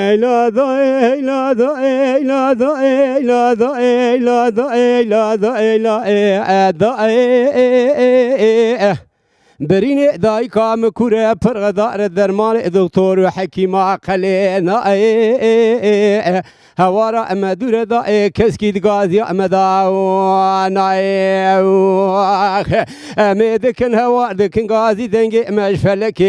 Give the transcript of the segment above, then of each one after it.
لا ذا لا ذا لا ذا لا ذا لا ذا لا ذا لا برینه دای کام کوره پرغدار درمان دکتر حکیم عقلنا هوارا امدور دا کسکی دگازی امداونای امدکن هوار دکن گازی دنگی مشفلک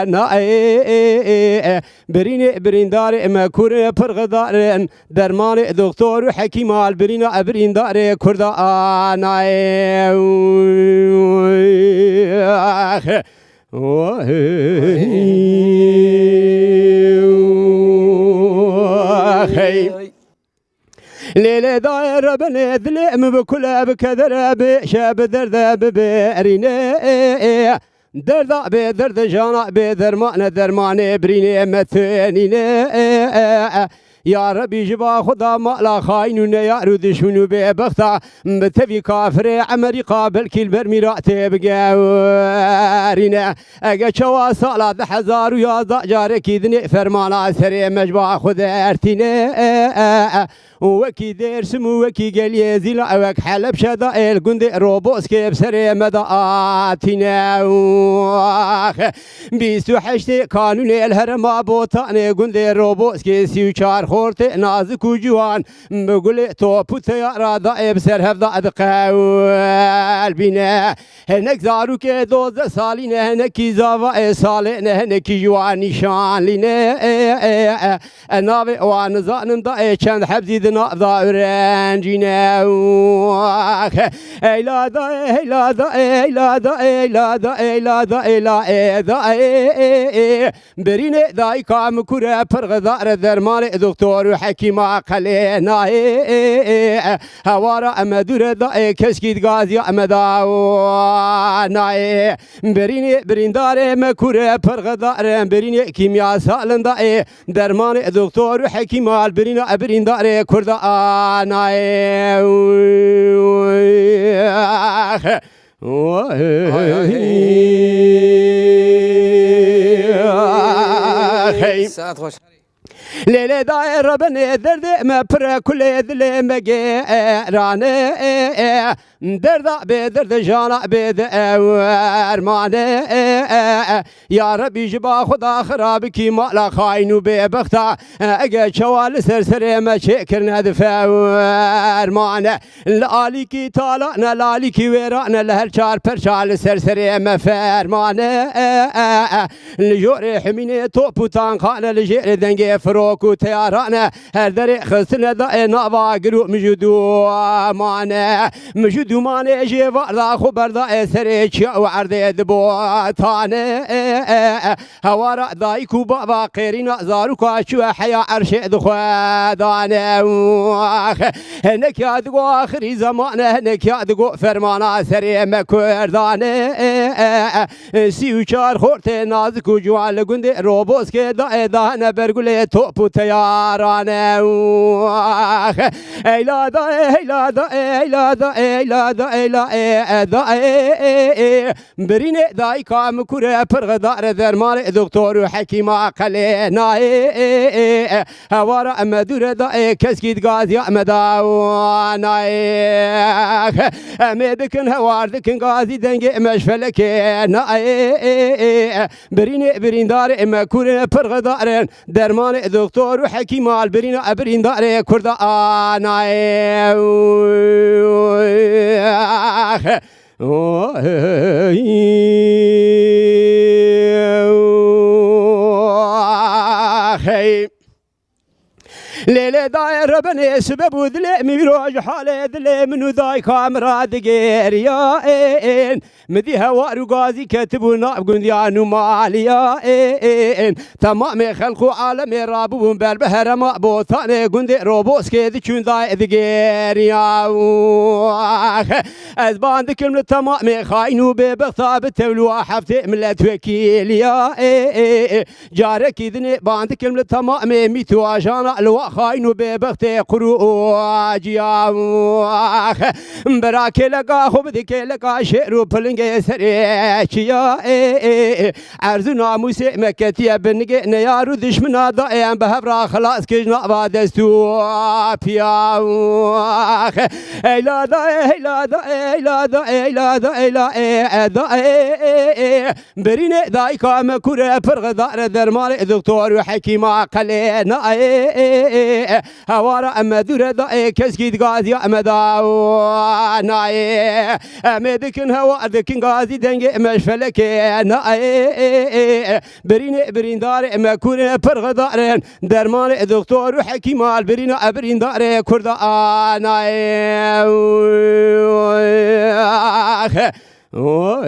نای برینه بریندار ام کوره پرغدار درمان دکتر حکیم البرینا بریندار کردانای ليلة داير بني ذلم بكل بكذر بشاب درد ببرينه درد بدرد جانا بدرمان برينه مثنينه يا ربي جبا خدا مالا خاينون يا رودشونو ببختا بتفي كافر امريكا بلكي البرميرات بقارينا اگه چوا سالات هزار يا جاركي دني فرمانا سري مجبا خدا ارتينه وكي درسم وكي قال زيلا وك حلب شدا الجند روبوس كيف سري مداتينا بيستو حشتي قانون الهرم بوتان جند روبوس كي سيوشار خورت نازك وجوان بقول تو بوتيا رادا بسر هفدا دقال بنا هنك زارو كي دوز سالين هنك زاوا سالين هنك جوان نشان لنا نابي وان زانم دا چند حبزي نظران جينا لا دا لا دا لا دا لا دا لا دا لا دا برين داي كام كره پرغدار درمان دكتور حكيم عقلنا هوارا امدور دا كسكي غازي امدانا برين بريندار مكره پرغدار برين كيميا سالندا درمان دكتور حكيم البرين بريندار كردا آنای ساعت خوش لیل دایر بنی درد مپر کل دل مگرانه درد به درد جانا به ارمانه یا ربی جبا خدا خراب کی مالا خاینو به بختا اگه چوال سرسر مشکر ندفع ارمانه لالی کی تالا نلالی کی ویران لهر چار پرچال سرسر مفرمانه لیور حمینه توپوتان خانه لجیر دنگ فروکو تیارانه هر در خسنه دا نوا گرو مجدو مانه مجدو مانه جوار دا خبر دا سر چیا و عرده دبوتانه هوارا دایکو بابا قیرین زارو کاشو حیا عرش دخوادانه هنک یادگو آخری زمانه هنک یادگو فرمانا سر مکردانه سی و چار خورت نازکو جوان لگند روبوس که دا دهنه برگل توپو تیارانه ایلا دا ایلا دا ایلا دا ایلا دا ایلا دا برین دای کام کوره پرغدار درمان دکتر حکیم عقلنا هوارا امدور دا کسکی دگازی امداونا امدکن هوار دکن گازی دنگ مشفلک نا برین دار ام کوره پرغدار درمان دکتر حکیم البرین ابریندار کردانه لیل دایر بنی سبب دل میروج حال دل منو دای کامرا دگریا این مدی هوا رو گازی کتبو ناب گندیانو مالیا این تمام خلق و عالم رابون بر بهرم بوتان گند روبوس که دچون دای دگریا از باند کلم تمام خاینو به بخطاب تولو هفته ملت وکیلیا جارکی دنی باند کلم تمام میتو آجانا الوخاين ببخت قروج يا براك لقا خبدك لقا شعر بلنج سريك يا عرضنا موسى مكتيا بنج نيار دشمنا ضايم بهبرا خلاص كجنا بادستو يا لا دا لا دا لا دا لا دا لا دا برين دايكا مكورة فرغ دار درمان دكتور وحكيم قلنا هوارا أمدور دا كسكيد غازي أمدا ناي أمدكن هوا دكن غازي دنج مشفلك ناي برين دار مكورة فرغ دار درمان دكتور وحكيم برين دار كردا ناي Oh,